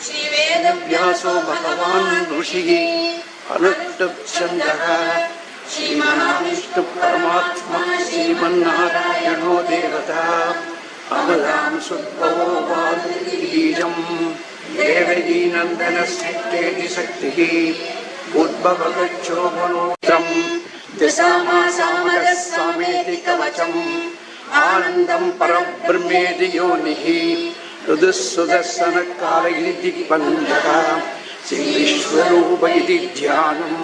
श्रीवेदव्यासो भगवान् ऋषिः अनुष्टुप्छन्दः श्रीमहाविष्णु परमात्मा श्रीमन्नारायणो देवता अवदां सुद्भवो वादीजं देवकी नन्दनस्येति शक्तिः उद्भवगच्छोभनोत्रं दशामासामदः स्वामेति कवचम् आनन्दं परब्रह्मेति योनिः ऋदुसुदर्शनकाल इति दिक्बन्धः श्रीविश्वरूप इति ध्यानं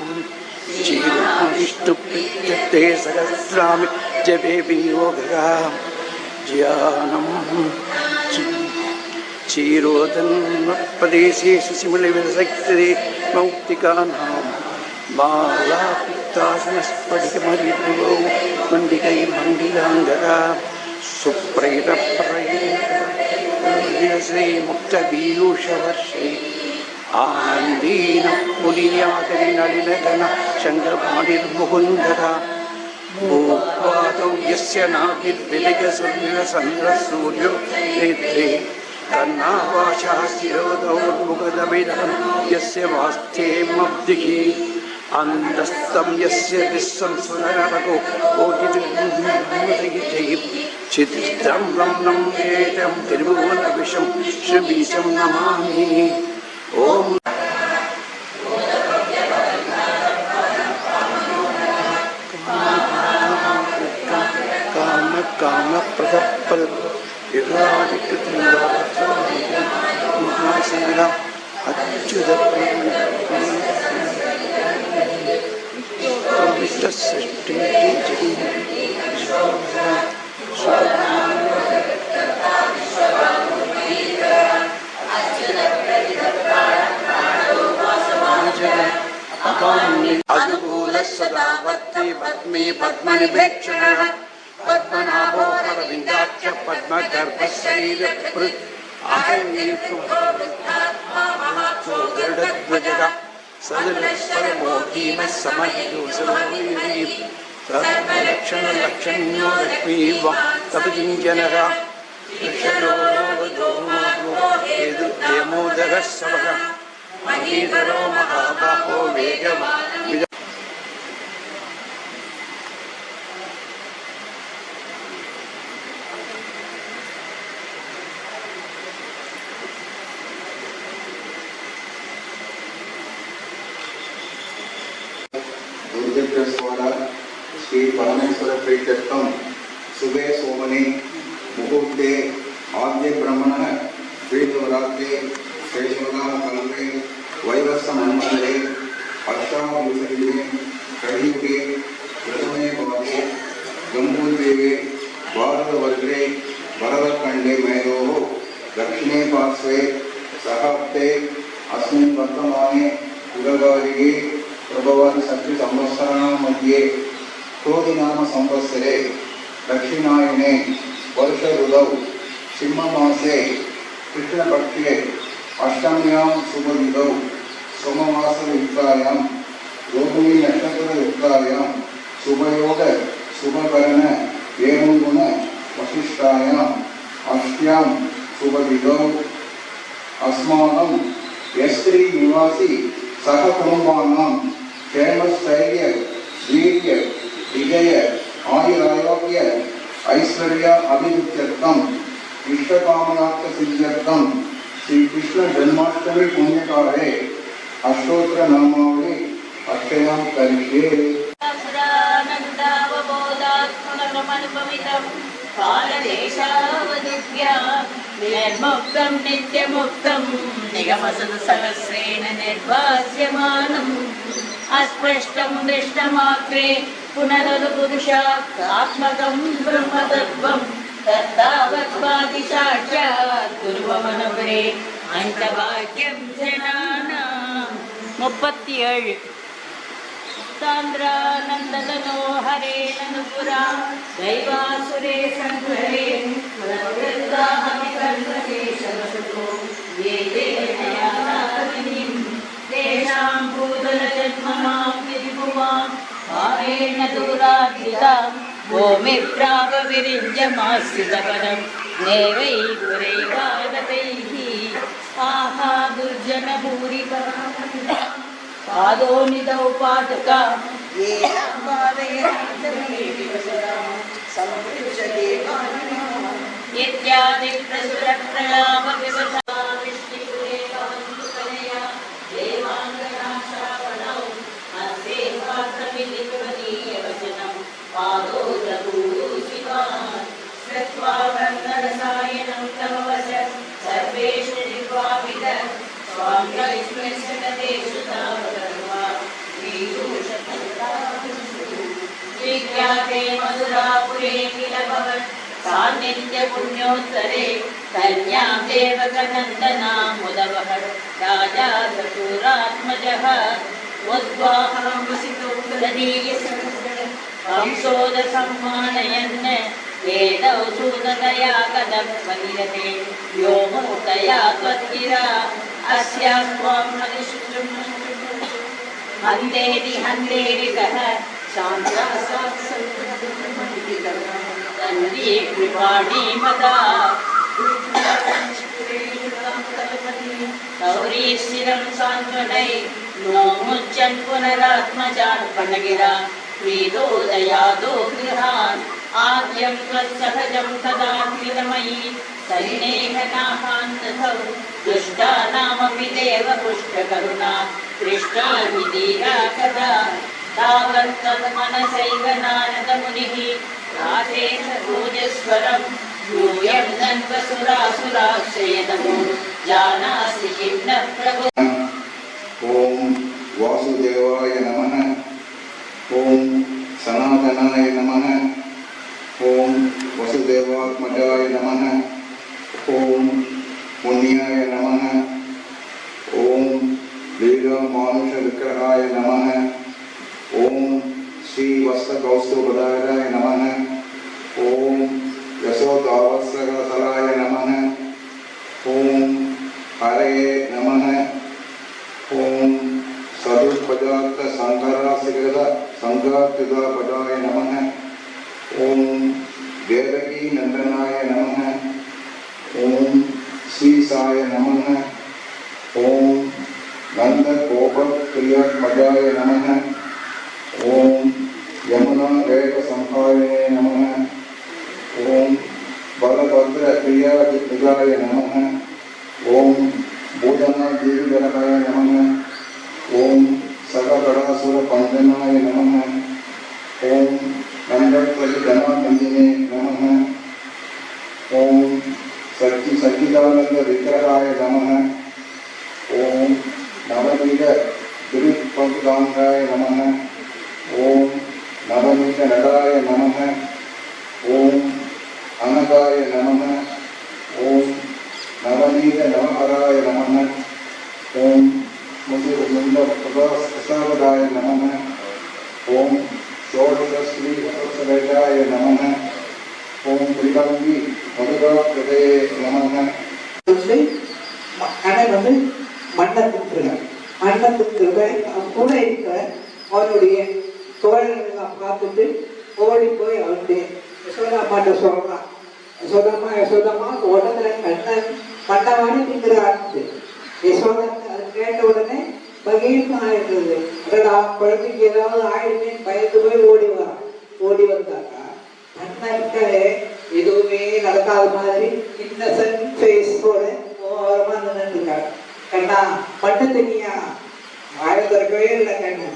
श्रीविष्णुप्रीत्यर्थे सहस्रामि जपे विनियोगः ध्यानं क्षीरोदन्मत्पदेशेषु सिमलविरसक्तरे मौक्तिकानां बालापित्तासनस्फटिकमरिभुवौ मण्डिकैर्मण्डिलाङ्गः सुप्रैरप्रैश्रीमुक्तपीयूषवर्षै आनन्दीन मुनियादरिनलिनगण शङ्खपाणिर्मुकुन्दः भूपादौ यस्य नाभिर्विलयसुर्विलसन्द्रसूर्यो नेत्रे कर्णावाचा शिरोदौर्मुखदभिधं यस्य वास्थ्येमब्धिः अन्तस्तं यस्य विश्वं सुरनरको चित्रं रम्नं वेदं त्रिभुवनविशं श्रीबीजं नमामि ॐ कामप्रदपद अच्युत अनुकूलसदावर्ती पद्मे पद्मनिभेक्षणः पद्मनाभो अरविन्दाक्ष पद्मगर्भशरीरकृत् गरुडध्वजः सदलस्वरमोहीनः समयोसमयी सर्वलक्षणलक्षण्यो लक्ष्मीर्व तपकिञ्जनः यमोदरः सवः महीधरो महाबाहो वेगवान् श्री परमेश्वर प्रीत्यर्थम शुभे सोमने मुहूर्ते आद्य ब्रह्मण श्रीनवरात्रे शेषवराह कल्पे वैवस्व मन्वन्तरे अष्टादशदिने कलियुगे प्रथमे पादे जम्बूद्वीपे भारतवर्गे भरतखण्डे मेरोः दक्षिणे पार्श्वे सहस्ते अस्मिन् वर्तमाने उदगादिगे प्रभवान् षष्ठी संवत्सराणां मध्ये क्रोधिनाम संवत्सरे दक्षिणायने वर्ष ऋतौ सिंहमासे कृष्णपक्षे अष्टम्यां शुभतिथौ सोमवासयुक्तायां रोहिणी नक्षत्रयुक्तायां शुभयोग शुभकरण एवंगुण वशिष्ठायां अष्ट्यां शुभतिथौ अस्माकं यस्त्री निवासी सह कुटुंबानां क्षेमस्थैर्य वीर्य विजय आयुरारोग्य ऐश्वर्य अभिवृद्ध्यर्थम इष्टकामनार्थ सिद्ध्यर्थम श्री कृष्ण जन्माष्टमी पुण्यकाले अष्टोत्तर नामावली अक्षयां करिष्ये निर्मुक्तं नित्यमुक्तं निगमसहस्रेण निर्भास्यमानम् अस्पृष्टं दृष्टमात्रे पुनरनुपुरुषात्मकं ब्रह्मतत्त्वं तत्तावत्पादिसाक्षात् कुर्वमनपरे अन्तभाग्यं जनानां 37 तान्द्रानन्दनो हरे ननुपुरा दैवासुरे संहरे प्रवृत्ताहमिकर्मशेषवसुतो ये देवयानादिनीं तेषां भूतलजन्ममां विभुवां भावेन दूराद्रितां भूमिप्रापविरिञ्जमास्थितपदं தேவை குறைவாததைः ஆஹா துர்ஜன பூரிகா பாதோநிதௌ பாதுகா இத்யாதி பிரசுரப்ரலாப விவசா விஷ்ணுரேகாந்துகலயா தேவாங்கநாசாவணௌ அஸ்தே பாத்ரவிதித்வதீயவசனம் பாதோதூரு சிவான் ஸ்ருத்வா வர்ணரசாயனம் தவ வச சர்வேஷு நிர்வாபித स्वाम्यस्मृशतेषु तावकर्मा विख्याते मधुरापुरे किल भवत् सान्निध्यपुण्योत्तरे कन्यां देवकनन्दनामुदवहत् राजा ससूरात्मजः उद्वाहंसितो हंसोदसम्मानयन् वेदौ सूततया कदम्पनिरते व्योमोक्तया त्वद्गिरा अस्यां त्वां हरिशुभ्रं हन्देरि हन्देरि कः तन्वी कृपाणि मदा गौरीशिरं सान्त्वनै नोमुच्यन् पुनरात्मजान् पणगिरा प्रीतोदयादो गृहान् आद्यं त्वत्सहजं तदा कृतमयि सन्नेहनाहान्तथौ दुष्टानामपि देवपुष्टकरुणा दृष्टाभिधीरा कदा तावत्तन्मनसैव नारदमुनिः राधेश भोजस्वरं यूयं नन्वसुरासुराश्रयनमो जानासि किं न प्रभो ओम वासुदेवाय नमः। ओम सनातनाय नमः। ओम वसुदेवात्मजाय नमः। ओम पुण्याय नमः। ओम लीलामानुष विग्रहाय नमः। ओम श्री वत्सकौस्तुभधाराय नमः। ओम यशोदावत्सकसलाय नमः। ओम हरये नमः। ओम सदुपजात संघरासिगद संघात्युदापदाय नमः। ओम देवकी नंदनाय नमः। ओम श्रीसाय नमः। ओम नंद गोपप्रियात्मजाय नमः। ओम यमुना रेख संहारिणे नमः। ओम बलभद्र प्रियादिगाय नमः। ओम भूजना देवीधराय नमः। ओम सकलगणासुर पंजनाय नमः। ओम नंदध्वजनानंदिने नमः। ओम सच्चिदानंद विग्रहाय नमः। ओम नवनीत गिरिपंकांगाय नमः। ओम नवनीत नडाय नमः। ओम अनगाय नमः। ओम नवनीत नवहराय नमः। ओम मुद्रप्रसादाय नमः। ओम षोडश श्री वत्सलेशाय नमः। ओम त्रिभंगी मधुराकृते नमः। கடை மன்னத்துக்கு கூட இருக்க அவனுடைய தோழர்களெல்லாம் பார்த்துட்டு ஓடி போய் அவனுடைய யசோதாமாட்ட சொல்றான். யசோதாமா உடனே கண்டவாடி நிற்கிறாரு. யசோதா அது கேட்ட உடனே பகீர்னு ஆயிடுறது. அடடா குழந்தைக்கு ஏதாவது ஆயிடுமேன்னு பயந்து போய் ஓடி வந்தாக்கா கண்ணாலே எதுவுமே நடக்காத மாதிரி இன்னசென்ட் ஃபேஸோட ஓரமா நின்றுருக்காங்க. கண்ணா பண்ண தெரியா? வாயை திறக்கவே இல்லை கண்ணு.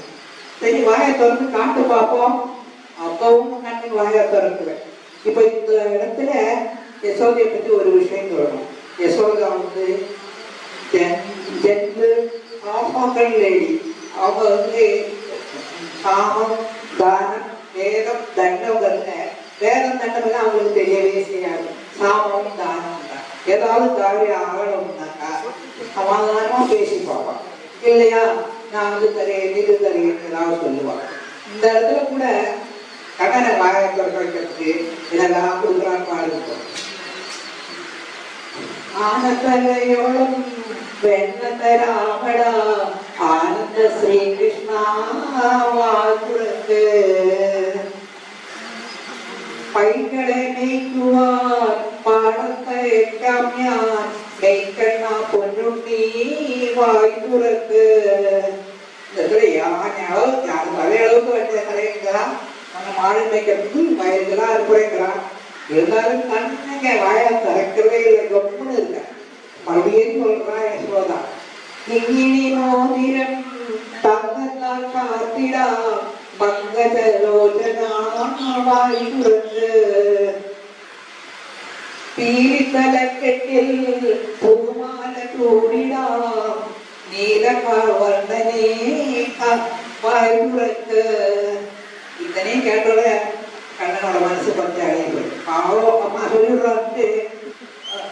சரி வாயை திறந்து காட்டு பார்ப்போம். அப்பவும் கண்ணு வாயை திறக்குவேன். இப்ப இந்த இடத்துல யசோதையை பத்தி ஒரு விஷயம் சொல்லணும். யசோதா வந்து ஆஃபர் லேடி. அவங்க சாமம் தானம் வேதம் தண்டம்ங்கிறத வேதம் தண்டம் அவங்களுக்கு தெரியவே செய்யாது. சாமம் தானம் தான் ஏதாவது காரியம் ஆகணும்னாக்கா சமாதானமா பேசி பார்ப்பான். இல்லையா நான் வந்து தரேன் இது தரேன் ஏதாவது சொல்லுவான். இந்த இடத்துல கூட கடனை வாயத்தொடர் வைக்கிறதுக்கு இதெல்லாம் கொடுக்குறான்னு பாருங்க. ஆனந்தரையோളം வெண்ணதராமடா ஆனந்த ஸ்ரீகிருஷ்ணா வாழ்த்துறக்கு பைகளை மேய்க்குவார் பாடம் കേൾക്കാം ഞാൻ മെയ്ക്കണ്ണ പൊന്നുണ്ണി വായി തുറക്ക് ഞാൻ പഴയ அளவுக்கு வந்து நிறையங்கிறான் நம்ம மாடு மேய்க்கிறதுக்கு வயலுக்கெல்லாம் அனுப்புறேங்கிறான். இருந்தாலும் கண்ணுங்க வாயா திறக்கவே இல்லை, கம்முன்னு இருக்க. மறுபடியும் சொல்றான் யசோதா, இங்கினி மோதிரம் தங்கத்தால் காத்திடா மங்கஜலோச்சனா வாய் துறந்து பீரித்தலக்கெட்டில் பூமால கூடிடாம் நீலவர்ணனே வாய் துறக்க. இதனையும் கேட்டோட கண்ணனோட மனசு கொஞ்சம் அடையுது. பாவம் அம்மா சொல்லிடுறான்ட்டு,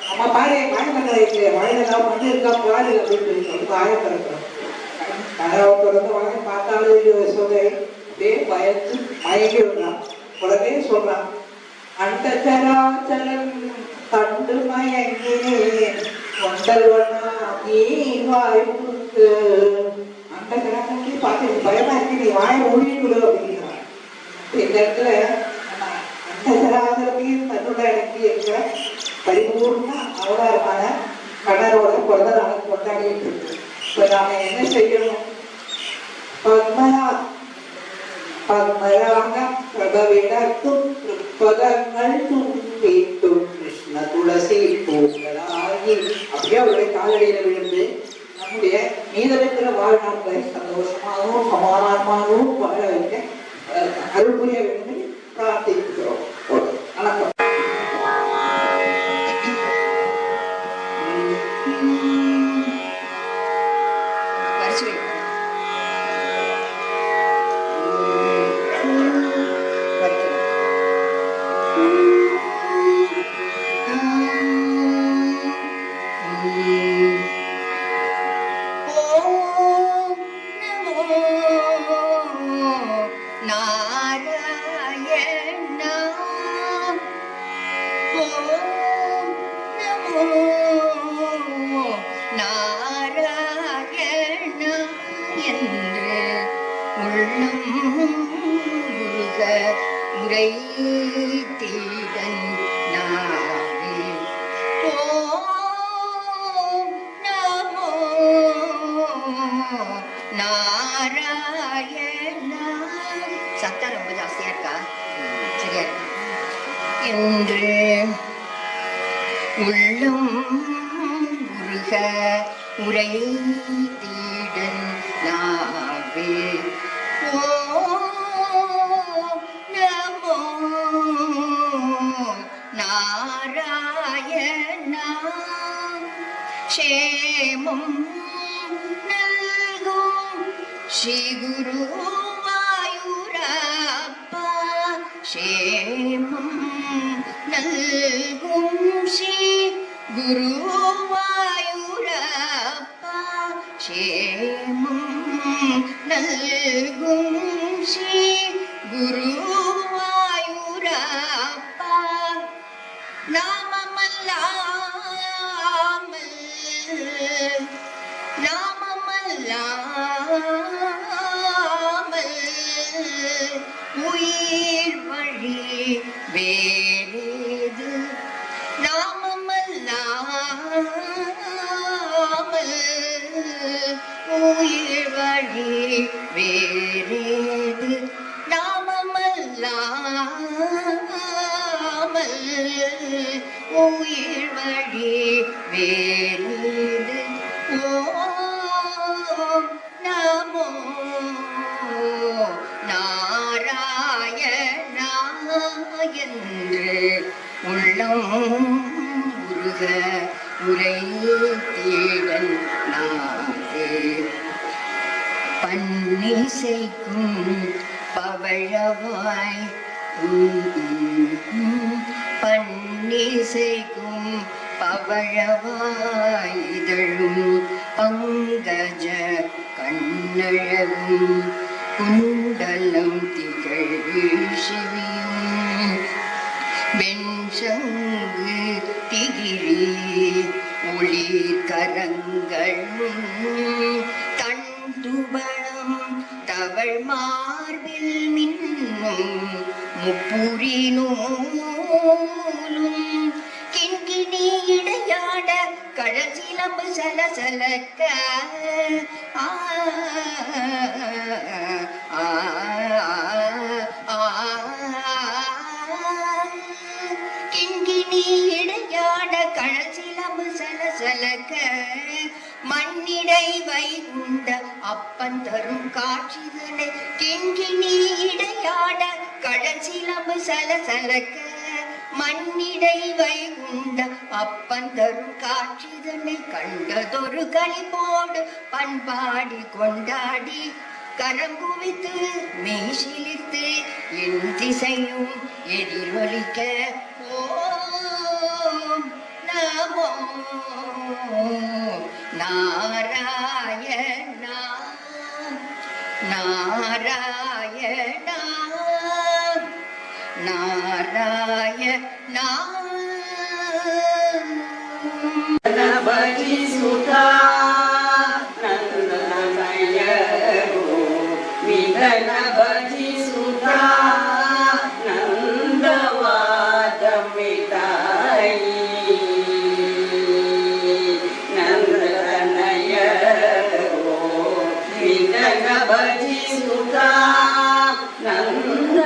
அம்மா பாரு மழை இருக்கு, மழையெல்லாம் மண்ணு இருக்கா பாரு அப்படின்னு சொல்லி வாயை திறக்கிறோம். கனவை திறந்து வாங்கி பார்த்தாலும் சொல்ல பயத்து மயங்கி விடுறான். உடனே சொல்றான், அந்த சராச்சரம் கண்டு மயங்கினேன் கொண்டல்வனா நீ வாய் கொடுத்து. அந்த சராச்சரத்தை பார்த்து பயமா இருக்கு, நீ வாயை மூடிவிடு அப்படிங்கிறான். இந்த இடத்துல அந்த சராச்சரத்தையும் தன்னோட இடத்துல இருக்கிற பரிபூர்ண அவதாரமான கண்ணனோட பிறந்த நாளை கொண்டாடிட்டு இருக்கு. இப்ப நாம என்ன செய்யணும்? പത്മരാഗ പ്രഭവിടത്തും തൃപ്പദങ്ങൾ തുമ്പിട്ടും കൃഷ്ണ തുളസി പൂക്കളാകി அப்படியே அவருடைய காலடியில விழுந்து நம்முடைய மீதமிருக்கிற வாழ்நாட்களை சந்தோஷமாகவும் சமாதானமாகவும் வாழ வைக்க அருள் புரிய வேண்டும் பிரார்த்திக்கிறோம். வணக்கம். சத்தம் ரொம்ப ஜாஸ்தியா இருக்கா? சரியா இருக்கு. என்று உள்ளம் உருக உரை தீடன் நாவே நமோ நாராயணா. க்ஷேமம் நல்கும் ஸ்ரீ குருவாயூரப்பா, க்ஷேமம் நல்கும் ஸ்ரீ குருவாயூரப்பா, க்ஷேமம் நல்கும் ஸ்ரீ குருவாயூரப்பா. நாமமல்லாமல் உயிர் வழி வேறேது? நாமமல்லாமல் உயிர் வழி வேறேது? நாமமல்லாமல் உயிர் வழி வேறேது? ஓம் நமோ நாராயணா என்று உள்ளம் உருக உரை தீடன் நாதே. பன்னிசைக்கும் பவழவாய் பன்னிசைக்கும் பவழவாய் இதழும் பங்கஜ கண்ணழகும் குண்டலம் திகழ் சிவியும் வெண்சங்கு திகிரி ஒளி கரங்களும் தண்டுபழம் தவழ் மார்பில் மின்னும் முப்புரி நூலும் கிண்கிணியிட கடற்சிலம்பு சலசலக்க ஆ ஆ கிண்கிணி இடையாட கடற்சிலம்பு சலசலக்க மண்ணிடை வைகுண்ட அப்பன் தரும் காட்சிதனை கிண்கிணி இடையாட கடற்சிலம்பு சலசலக்க மண்ணிடை வைகுண்ட அப்பன் தரும் காட்சிதனை கண்டதொரு களிப்போடு பண்பாடி கொண்டாடி கரம் குவித்து மெய்சிலித்து என் திசையும் எதிரொலிக்க ஓம் நமோ நாராயணா நாராயணா நாராயணா கணபதி சுதா நந்தனமய கணபதி சுதா நந்தவாதமிதாயி நந்தனய கணபதி சுதா நந்தவாதமிதாயி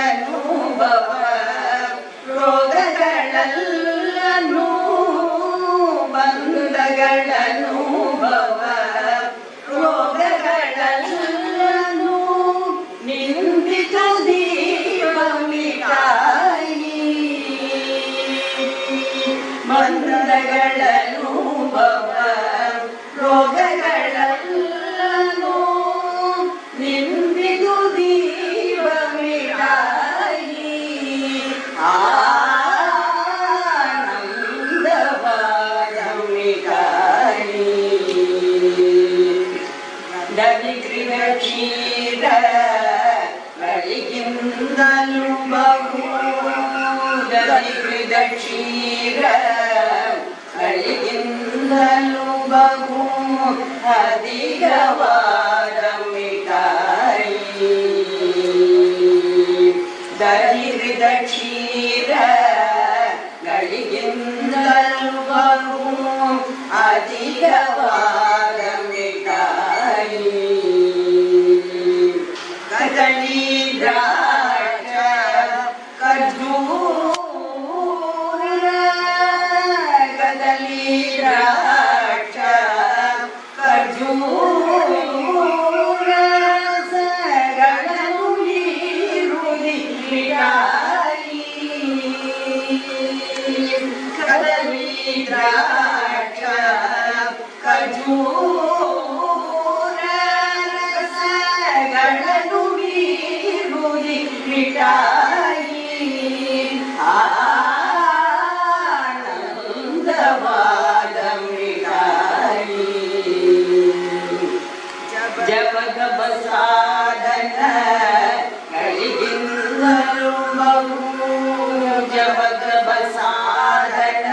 ಬಂಧಗಳನುಭವ ರೋಗಗಳಲ್ಲನು ಬಂಧಗಳನುಭವ ರೋಗಗಳಲ್ಲನು ನಿಂದಿತು ದೀಪಮಿತಾಯಿ ಬಂಧಗಳನುಭವ ರೋಗಗಳಲ್ಲನು ನಿಂದಿತು ಕ್ಷೀರ ಗಳಿಗಿಂದಲೂ ಬಹು ದರಿದ್ರದ ಕ್ಷೀರ ಗಳಿಗಿಂದಲೂ ಬಹು ಅಧಿಕವಾದ ಮಿಠಾಯಿ ದರಿದ್ರದ ಕ್ಷೀರ ಗಳಿಗಿಂದಲೂ ಬಹು ಅಧಿಕವಾದ ಮಿಠಾಯಿ ಕದಳಿ ದ್ರಾಕ್ಷ ಖರ್ಜೂರ ಕದಳಿ ದ್ರಾಕ್ಷ ಖರ್ಜೂರ ಸಗಳನ್ನು ನೀರುಳಿ ಮಿಠಾಯಿ ಕದಳಿ ದ್ರಾಕ್ಷ ಖರ್ಜೂರ ರಸಗಳನ್ನು ನೀರುಳಿ ಮಿಠಾಯಿ ಆನಂದವಾದ ಮಿಠಾಯಿ ಜಪಗಪ ಸಾಧನ ಗಳಿಗಿಂದಲೂ ಬಹು ಜಪಗಪ ಸಾಧನ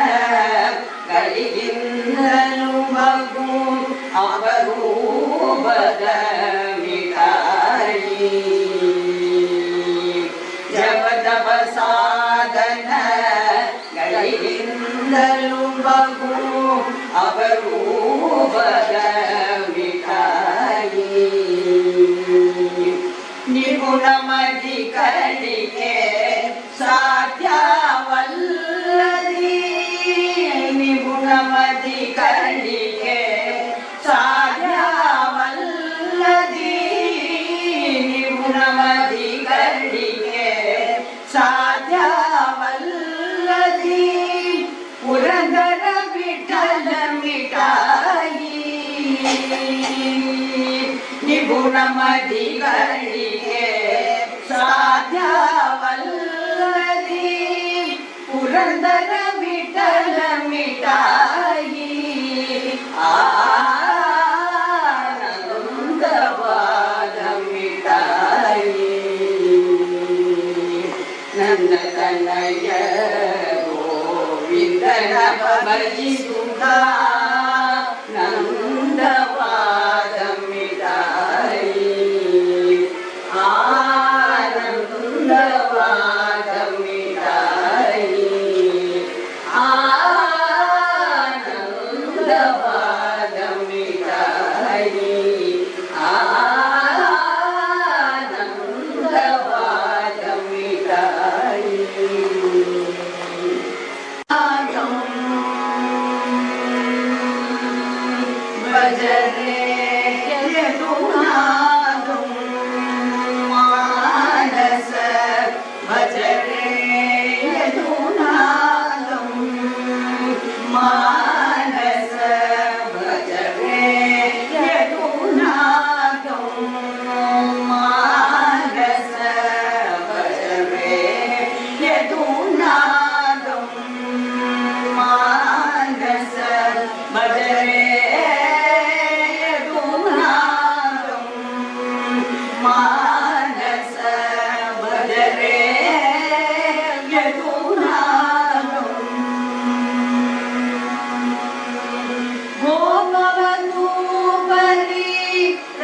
ಗಳಿಗಿಂದಲೂ ಬಹು ಅಪರೂಪದ ಮಿಠಾಯಿ ಜಪಗಪ ಸಾಧನ ಗಳಿಗಿಂದಲೂ ಬಹು ಅಪರೂಪದ ಮಿಠಾಯಿ ನಿಪುಣಮತಿ ಕಲಿಕೆ ಸಾಧ್ಯವಲ್ಲದಿ ನಿಪುಣಮತಿ ಕಲಿಕೆ ಸಾಧ್ಯವಲ್ಲದಿ ನಿಪುಣಮತಿ ಕಲಿಕೆ ಸಾಧ್ಯವಲ್ಲದಿ ಪುರಂದರ ವಿಠಲ ಮಿಠಾಯಿ ನಿಪುಣಮತಿ ಕಲಿಕೆ ಸಾಧ್ಯವಲ್ಲದಿ ಪುರಂದರ ವಿಠಲ ಮಿಠಾಯಿ ಆನಂದವಾದ ತನಯ ಗೋವಿಂದನ ಭಜಿಸುತ್ತ ನಂದವಾದಮಿದಾಯಿ ಆನಂದವಾದಮಿದಾಯಿ ಆನಂದವಾದಮಿದಾಯಿ ಭಜರೆ ಯದುನಾದಂ ಮಾನಸ ಭಜರೆ ಯದುನಾದಂ ಮಾನಸ ಭಜರೆ ಯದುನಾದಂ ಮಾನಸ ಭಜರೆ ಯದುನಾದಂ ಮಾನಸ ಭಜರೆ ಮಾನಸ ಭಜರೆ ಯದುನಾದಂ ಗೋಪವಧೂಪರಿ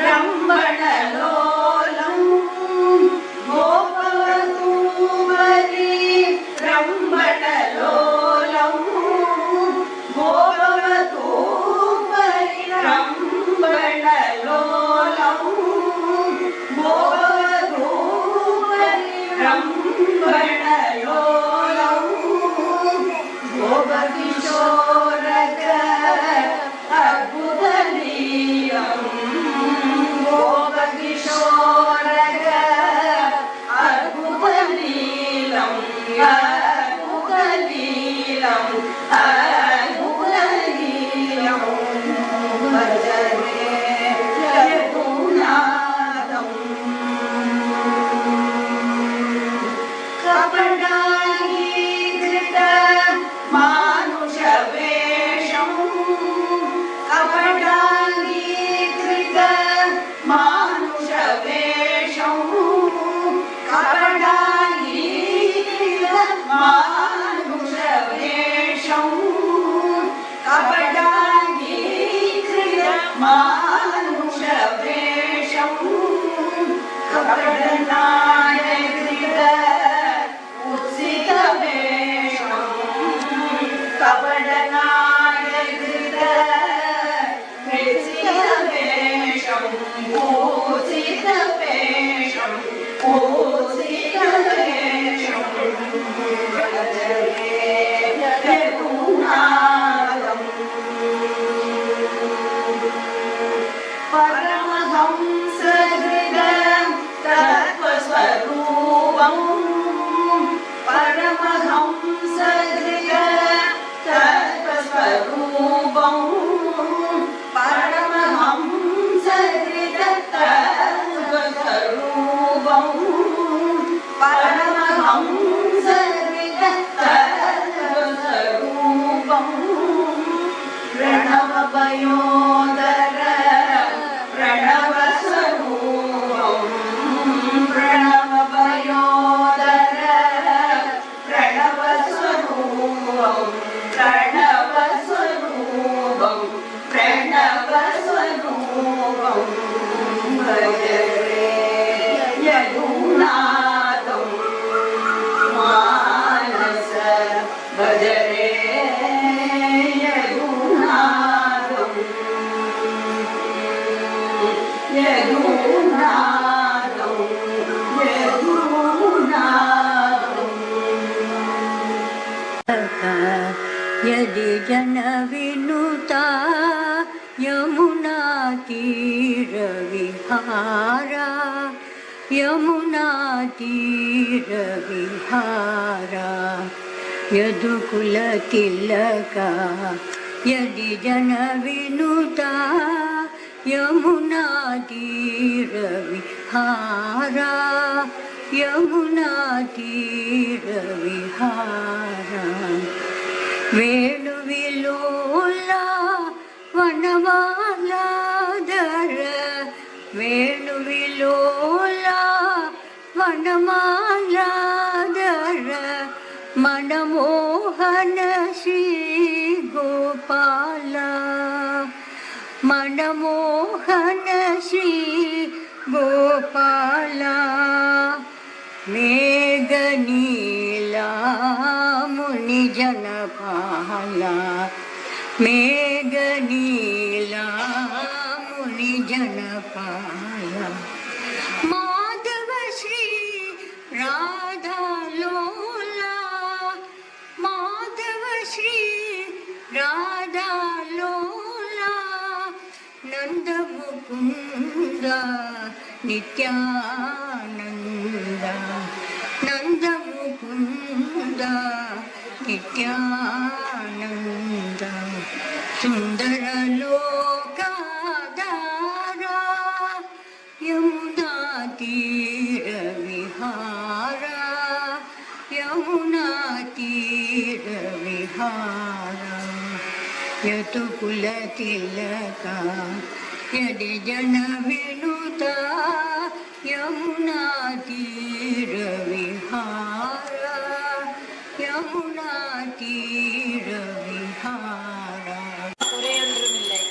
ರಂಭಣಲೋಲಂ ಗೋಪವಧೂಪರಿ ರಂಭಣಲೋಲಂ ಗೋಪವಧೂಪರಿ ರಂಭಣಲೋಲಂ ರಂಭಣಲೋಲಂ ಗೋಪಕಿಶೋರಗ ಅದ್ಭುತಲೀಲಂ ಗೋಪಕಿಶೋರಗ ಅದ್ಭುತಲೀಲಂ ಅದ್ಭುತಲೀಲಂ ಅದ್ಭುತಲೀಲಂ ಭಜರೆ ಯದುನಾದಂ ಕಪಟಾಂಗೀಕೃತ ಮಾನುಷವೇಷಂ ಕಪಟಾಂಗೀಕೃತ ಮಾನುಷವೇಷಂ ಕಪಟಾಂಗೀಕೃತ ಮಾನುಷವೇಷಂ ಕಪಟಾಂಗೀಕೃತ ಮಾನುಷವೇಷಂ ಕಪಟನಾಯಕೃತ ಉತ್ಸಿತವೇಷಂ ಕಪಟನಾಯಕೃತ ಉತ್ಸಿತವೇಷಂ ಉತ್ಸಿತವೇಷಂ ಉತ್ಸಿತವೇಷಂ ಭಜರೆ ಯದುನಾದಂ ಪರಮಹಂಸಹೃದ ತತ್ವಸ್ವರೂಪಂ ಪರಮಹಂಸಹೃದ ತತ್ವಸ್ವರೂಪಂ ಪರಮಹಂಸಹೃದ ತತ್ವಸ್ವರೂಪಂ ಪರಮಹಂಸಹೃದ ತತ್ವಸ್ವರೂಪಂ ಪ್ರಣವಪಯೋದರ ಪ್ರಣವಸ್ವರೂಪಂ ಪ್ರಣವಪಯೋದರ ಪ್ರಣವಸ್ವರೂಪಂ ಪ್ರಣವಸ್ವರೂಪಂ ಪ್ರಣವಸ್ವರೂಪಂ ಭಜರೆ ಯದುನಾದಂ ಮಾನಸ ಭಜರೆ ಯದುನಾದಂ ಯದುನಾದಂ ಯದುನಾದಂ यदि जन विनुता यमुना तीर विहारा यमुना तीर विहारा यदुकुल तिलका यदि जन विनुता यमुना तीर विहारा यमुना तीर विहारा वेणुविलोला वनमालाधर वेणुविलोला वनमालाधर मनमोहन श्री गोपाल मनमोहन श्री गोपाल मेघनीला मुनिजनपाला मेघनीला मुनिजनपाला माधव श्री राधा लोला माधव श्री राधा लोला नंद मुकुंद नित्यानंद नंद मुकुंद नित्यानंद सुंदर लोकाधारा यमुना तीर विहारा यमुना तीर विहारा यतुकुल तिलका यदि जन विनुता यमुना तीर विहारा यमुना तीर विहारा குறையொன்றுமில்லை.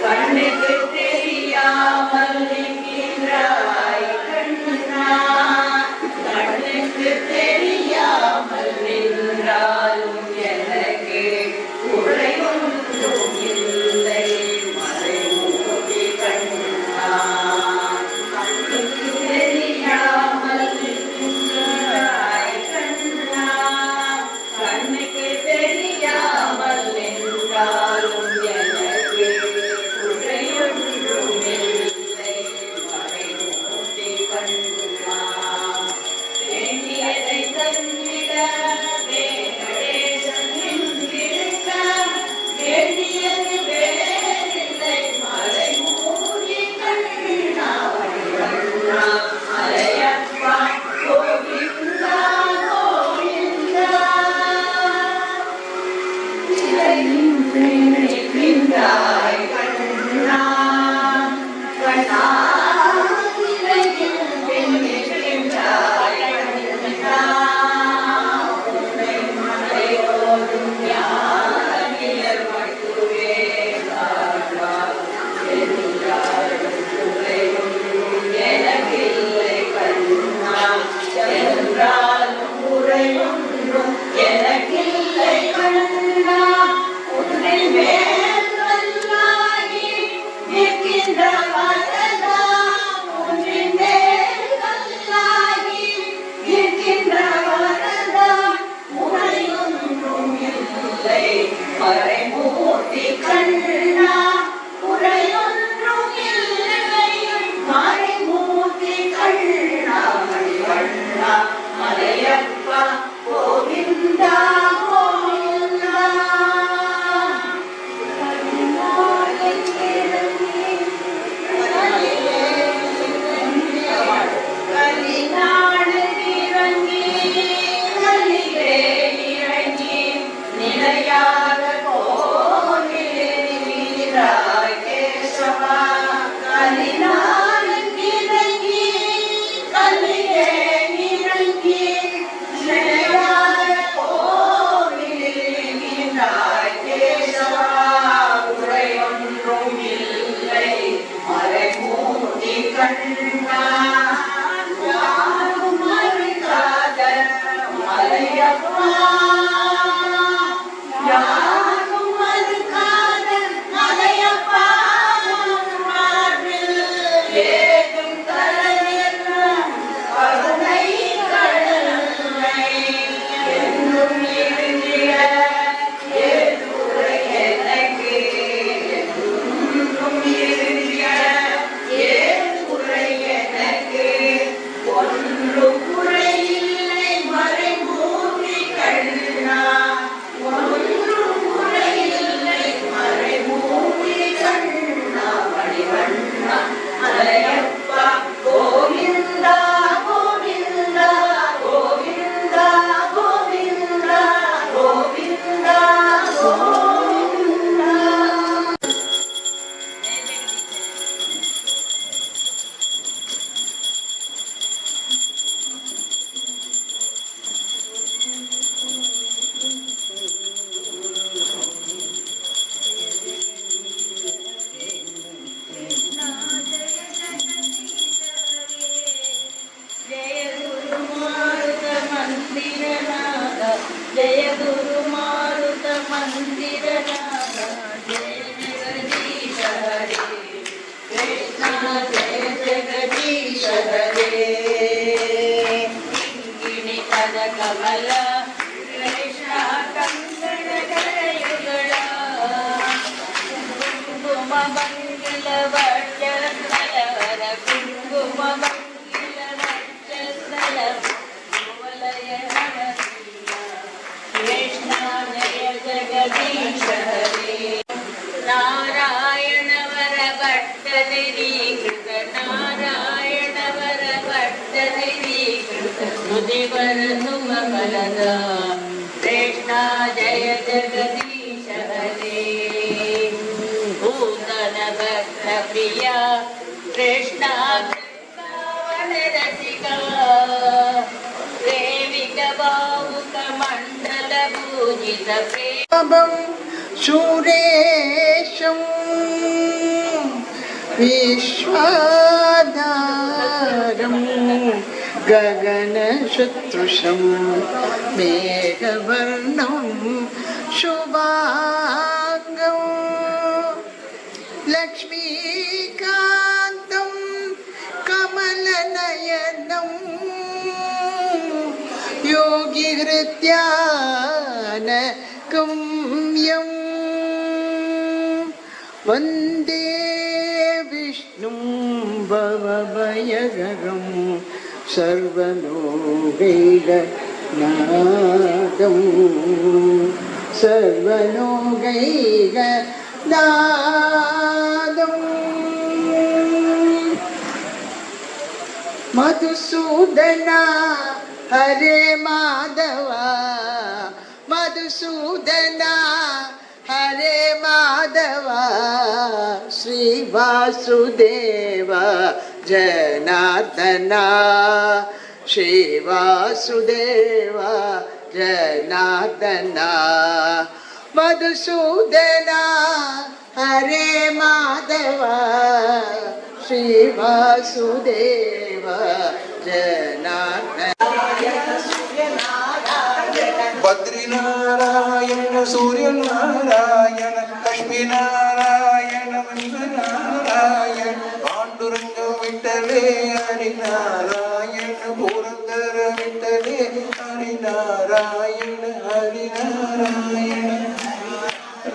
கண்ணுக்கு தெரியாமல் நிற்கின்றாய் கண்ணா கண்ணுக்கு தெரியாமல் நின்றாலும் எனக்கு குறை ஒன்றும் இல்லை மறைமூடி கண்ணா கண்ணுக்கு தெரியாமல் நிற்கின்றாய் கண்ணா கண்ணுக்கு தெரியாமல் நின்றாலும் எனக்கு குறையொன்றும் இல்லை மறைமூடி கண்ணா வேண்டியதை தந்திட வேங்கடேசன் நின்றிருக்க வேண்டியது வேறில்லை மறைமூடி கண்ணா கண்ணா அலையப்பா கோவிந்தா கோவிந்தா நினைக்கின்றாய் கண்ணா கண்ணா நினைக்கின்றாய் கண்ணா உன்னை மறையோதும் ஞானியர் மட்டுமே காண்பார். எல்லாரும் குறையும் எனக்கில்லை கண்ணா யாரும் மறுக்காத மலையப்பா மார்பில் ஏதும் கலந்த கருணை கடலை என்றும் இருந்திய ஏதுரை எனக்கு என்றும் இருந்திய ஏதுரை எனக்கு ஒன்றும் குறையில்லை மறைமூடி கண்ணா ஒன்றும் குறையில்லை மறைமூடி கண்ணா மணிவண்ணா மலையப்பா கோவிந்தா கோவிந்தா கோவிந்தா கோவிந்தா கோவிந்தா கோவிந்தா. जय गुरु मारुत मंदिर नादा जय गुरु मारुत मंदिर नादा जय जगदीश हरे कृष्णा जय जगदीश हरे इंगिनी पद कमल कृष्ण कंगण गलयुगल कुंकुम मंगल वज्रधर कुंकुम कृष्णा जय जगदीश हरे नारायण वर भट्ट निरीकृत नारायण वर भट्ट निरीकृत मुदिवर तुम फलदा कृष्णा जय जगदीश हरे भूतन भक्त प्रिया कृष्णा वृंदावन रसिका प्रेमिक भावुक मंडल पूजित प्रेमं सुरेशं विश्वाधारं गगनसदृशं मेघवर्णं शुभांगं लक्ष्मीकान्तं कमलनयनं योगिहृद्यानगम्यं वन्दे विष्णुं भवभयहरं सर्वलोकैकनाथं सर्वलोकैकनाथम् मधुसूदना हरे माधवा मधुसूदना हरे माधवा श्री वासुदेव जनार्दना श्री वासुदेव जनार्दना मधुसूदना हरे माधवा श्री वासुदेव जनार्दन बद्रीनारायण सूर्यनारायण लक्ष्मीनारायण नारायण पांडुरंग विठले हरिनारायण पुरंदर विठले हरिनारायण हरिनारायण